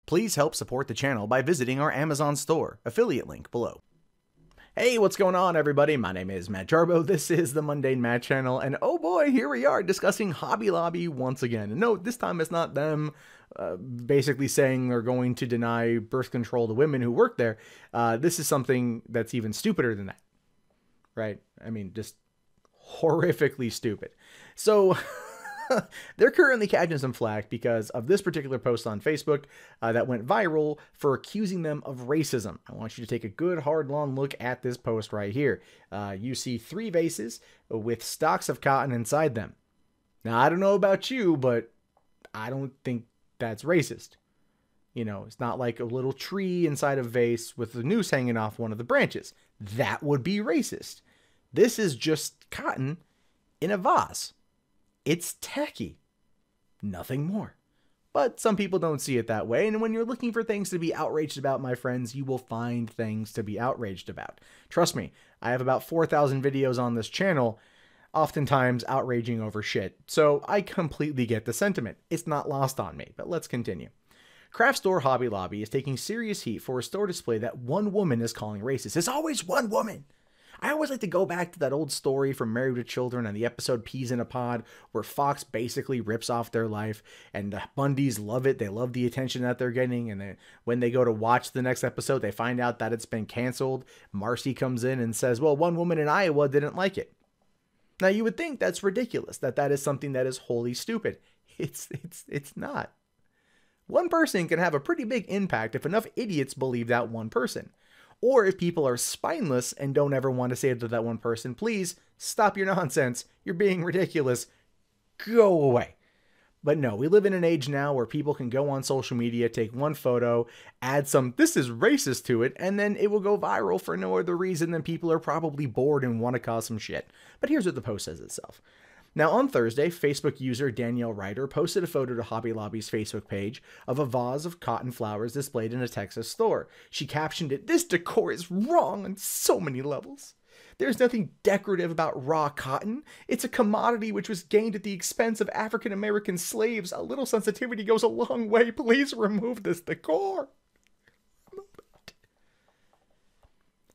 Please help support the channel by visiting our Amazon store, affiliate link below. Hey, what's going on, everybody? My name is Matt Jarbo. This is the Mundane Matt channel, and oh boy, here we are discussing Hobby Lobby once again. And no, this time it's not them basically saying they're going to deny birth control to women who work there. This is something that's even stupider than that, right? I mean, just horrifically stupid. So they're currently catching some flack because of this particular post on Facebook that went viral for accusing them of racism. I want you to take a good, hard, long look at this post right here. You see 3 vases with stalks of cotton inside them. Now, I don't know about you, but I don't think that's racist. You know, it's not like a little tree inside a vase with the noose hanging off one of the branches. That would be racist. This is just cotton in a vase. It's tacky. Nothing more. But some people don't see it that way, and when you're looking for things to be outraged about, my friends, you will find things to be outraged about. Trust me, I have about 4,000 videos on this channel, oftentimes outraging over shit, so I completely get the sentiment. It's not lost on me, but let's continue. Craft store Hobby Lobby is taking serious heat for a store display that one woman is calling racist. It's always one woman! I always like to go back to that old story from Married with Children and the episode Peas in a Pod, where Fox basically rips off their life, and the Bundys love it. They love the attention that they're getting, and then when they go to watch the next episode, they find out that it's been canceled. Marcy comes in and says, well, one woman in Iowa didn't like it. Now, you would think that's ridiculous, that is something that is wholly stupid. It's not. One person can have a pretty big impact if enough idiots believe that one person. Or if people are spineless and don't ever want to say it to that one person, please stop your nonsense. You're being ridiculous. Go away. But no, we live in an age now where people can go on social media, take one photo, add some "this is racist" to it, and then it will go viral for no other reason than people are probably bored and want to cause some shit. But here's what the post says itself. Now, on Thursday, Facebook user Danielle Ryder posted a photo to Hobby Lobby's Facebook page of a vase of cotton flowers displayed in a Texas store. She captioned it, "This decor is wrong on so many levels. There's nothing decorative about raw cotton. It's a commodity which was gained at the expense of African-American slaves. A little sensitivity goes a long way. Please remove this decor."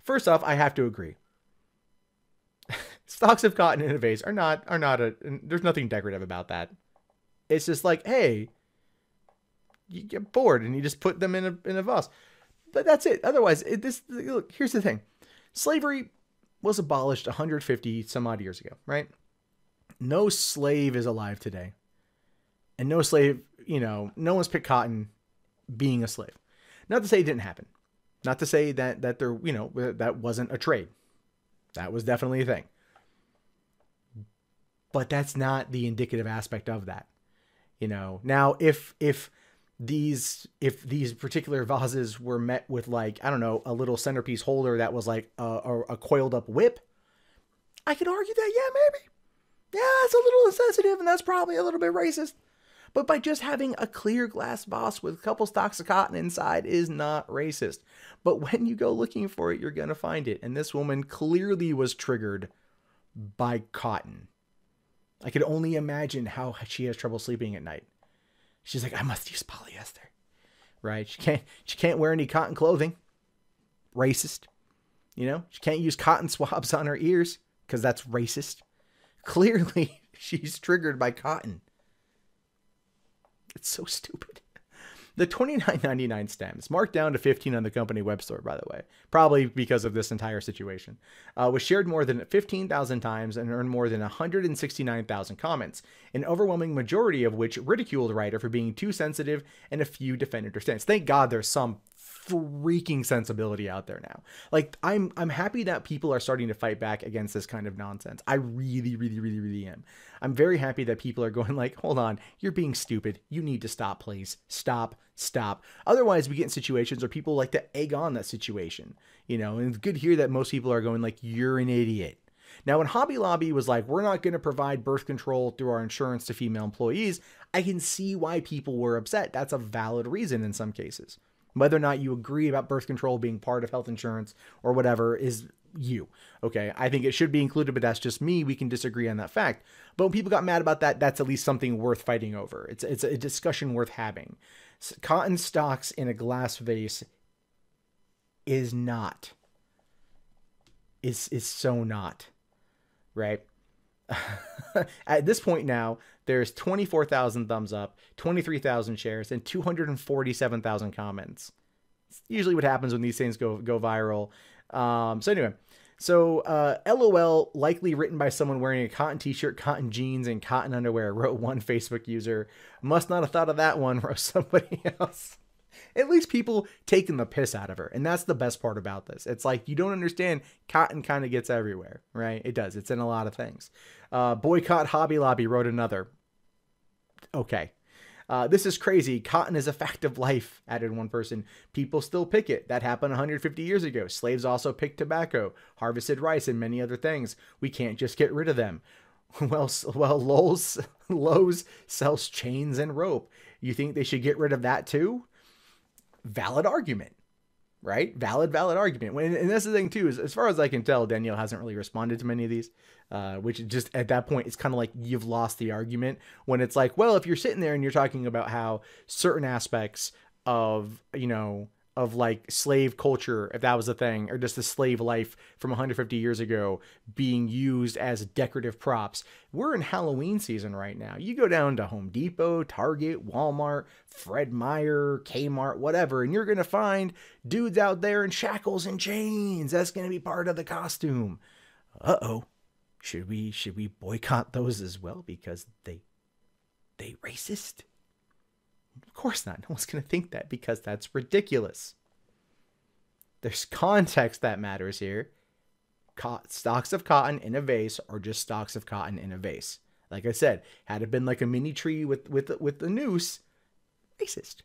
First off, I have to agree. Stalks of cotton in a vase there's nothing decorative about that. It's just like, hey, you get bored and you just put them in a vase. But that's it. Otherwise, look, here's the thing. Slavery was abolished 150 some odd years ago, right? No slave is alive today. And no slave, no one's picked cotton being a slave. Not to say it didn't happen. Not to say that there, that wasn't a trade. That was definitely a thing. But that's not the indicative aspect of that. Now if these particular vases were met with, like, I don't know, a little centerpiece holder that was like a coiled up whip, I could argue that, yeah, maybe. Yeah, it's a little insensitive and that's probably a little bit racist. But by just having a clear glass vase with a couple stalks of cotton inside is not racist. But when you go looking for it, you're going to find it. And this woman clearly was triggered by cotton. I could only imagine how she has trouble sleeping at night. She's like, I must use polyester, right? She can't wear any cotton clothing. Racist. She can't use cotton swabs on her ears because that's racist. Clearly, she's triggered by cotton. It's so stupid. The $29.99 stems, marked down to $15 on the company web store, by the way, probably because of this entire situation, was shared more than 15,000 times and earned more than 169,000 comments, an overwhelming majority of which ridiculed Ryder for being too sensitive and a few defended her stance. Thank God there's some freaking sensibility out there now. Like, I'm happy that people are starting to fight back against this kind of nonsense. I really, really, really, really am. I'm very happy that people are going like, hold on, you're being stupid. You need to stop, please. Stop. Otherwise, we get in situations where people like to egg on that situation, and it's good to hear that most people are going like, you're an idiot. Now, when Hobby Lobby was like, we're not going to provide birth control through our insurance to female employees, I can see why people were upset. That's a valid reason in some cases. Whether or not you agree about birth control being part of health insurance or whatever is you. Okay, I think it should be included, but that's just me. We can disagree on that fact. But when people got mad about that, that's at least something worth fighting over. It's a discussion worth having. Cotton stocks in a glass vase is not. Is so not. Right? At this point now, there's 24,000 thumbs up, 23,000 shares, and 247,000 comments. It's usually what happens when these things go viral. So anyway, LOL, likely written by someone wearing a cotton t-shirt, cotton jeans, and cotton underwear, wrote one Facebook user. Must not have thought of that one, wrote somebody else. At least people taking the piss out of her. And that's the best part about this. It's like, you don't understand, cotton kind of gets everywhere, right? It does. It's in a lot of things. Boycott Hobby Lobby, wrote another. Okay. This is crazy. Cotton is a fact of life, added one person. People still pick it. That happened 150 years ago. Slaves also picked tobacco, harvested rice, and many other things. We can't just get rid of them. Well, Lowe's sells chains and rope. You think they should get rid of that too? Valid argument, right? Valid argument. And that's the thing too, is as far as I can tell, Danielle hasn't really responded to many of these, which just at that point, it's kind of like you've lost the argument when it's like, well, if you're sitting there and you're talking about how certain aspects of, of like slave culture, if that was a thing, or just the slave life from 150 years ago being used as decorative props. We're in Halloween season right now. You go down to Home Depot, Target, Walmart, Fred Meyer, Kmart, whatever, and you're going to find dudes out there in shackles and chains. That's going to be part of the costume. Uh-oh. Should we boycott those as well because they racist? Of course not. No one's going to think that because that's ridiculous. There's context that matters here. Stalks of cotton in a vase or just stalks of cotton in a vase. Like I said, had it been like a mini tree with the noose, racist.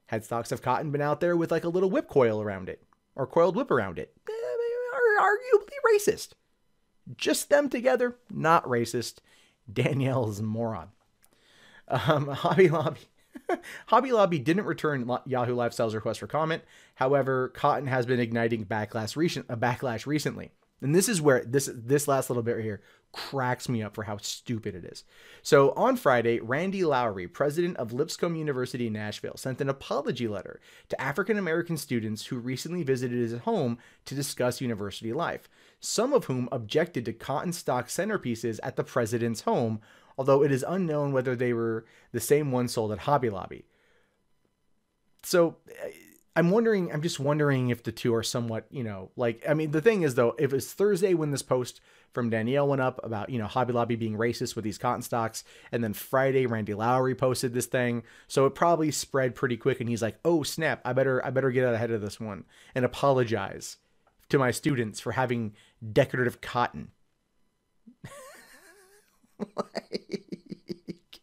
Had stalks of cotton been out there with like a little whip coil around it or coiled whip around it, arguably racist. Just them together, not racist. Danielle's a moron. Hobby Lobby didn't return Yahoo Lifestyle's request for comment. However, cotton has been igniting backlash recently. And this is where this last little bit right here cracks me up for how stupid it is. So on Friday, Randy Lowry, president of Lipscomb University in Nashville, sent an apology letter to African-American students who recently visited his home to discuss university life, some of whom objected to cotton stock centerpieces at the president's home, although it is unknown whether they were the same ones sold at Hobby Lobby. So I'm just wondering if the two are somewhat, the thing is though, if it's Thursday when this post from Danielle went up about, Hobby Lobby being racist with these cotton stocks, and then Friday, Randy Lowry posted this thing. So it probably spread pretty quick and he's like, oh snap, I better get out ahead of this one and apologize to my students for having decorative cotton. Like,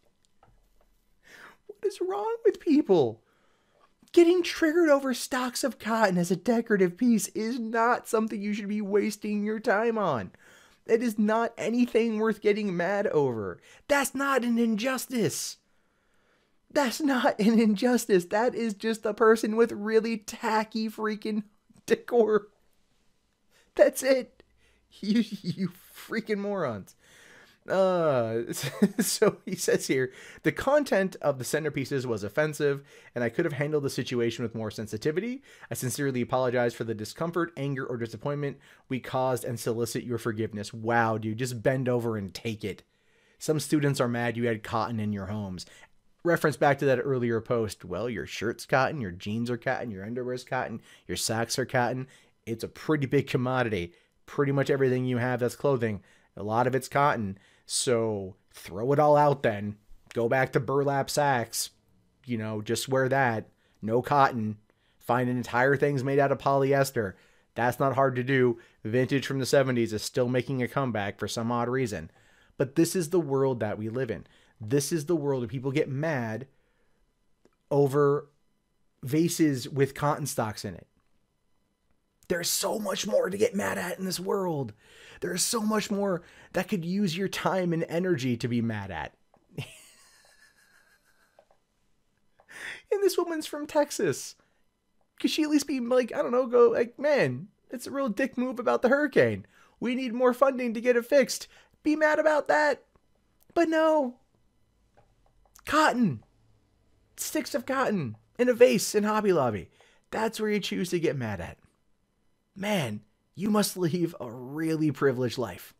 what is wrong with people? Getting triggered over stalks of cotton as a decorative piece is not something you should be wasting your time on. It is not anything worth getting mad over. That's not an injustice. That is just a person with really tacky freaking decor. That's it. You freaking morons. So he says here, the content of the centerpieces was offensive and I could have handled the situation with more sensitivity. I sincerely apologize for the discomfort, anger, or disappointment we caused and solicit your forgiveness. Wow, dude, just bend over and take it. Some students are mad you had cotton in your homes. Reference back to that earlier post. Well, your shirt's cotton, your jeans are cotton, your underwear's cotton, your socks are cotton. It's a pretty big commodity. Pretty much everything you have that's clothing, a lot of it's cotton. So throw it all out then. Go back to burlap sacks. Just wear that. No cotton. Find entire things made out of polyester. That's not hard to do. Vintage from the 70s is still making a comeback for some odd reason. But this is the world that we live in. This is the world where people get mad over vases with cotton stocks in it. There's so much more to get mad at in this world. There's so much more that could use your time and energy to be mad at. And this woman's from Texas. Could she at least be like, I don't know, go like, man, it's a real dick move about the hurricane. We need more funding to get it fixed. Be mad about that. But no. Cotton. Sticks of cotton in a vase in Hobby Lobby. That's where you choose to get mad at. Man, you must live a really privileged life.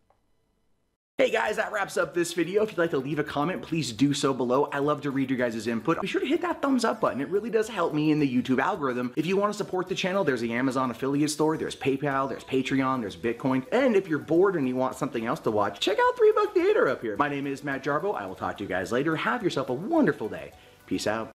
Hey guys, that wraps up this video. If you'd like to leave a comment, please do so below. I love to read your guys' input. Be sure to hit that thumbs up button. It really does help me in the YouTube algorithm. If you want to support the channel, there's the Amazon affiliate store, there's PayPal, there's Patreon, there's Bitcoin. And if you're bored and you want something else to watch, check out 3 Buck Theater up here. My name is Matt Jarbo. I will talk to you guys later. Have yourself a wonderful day. Peace out.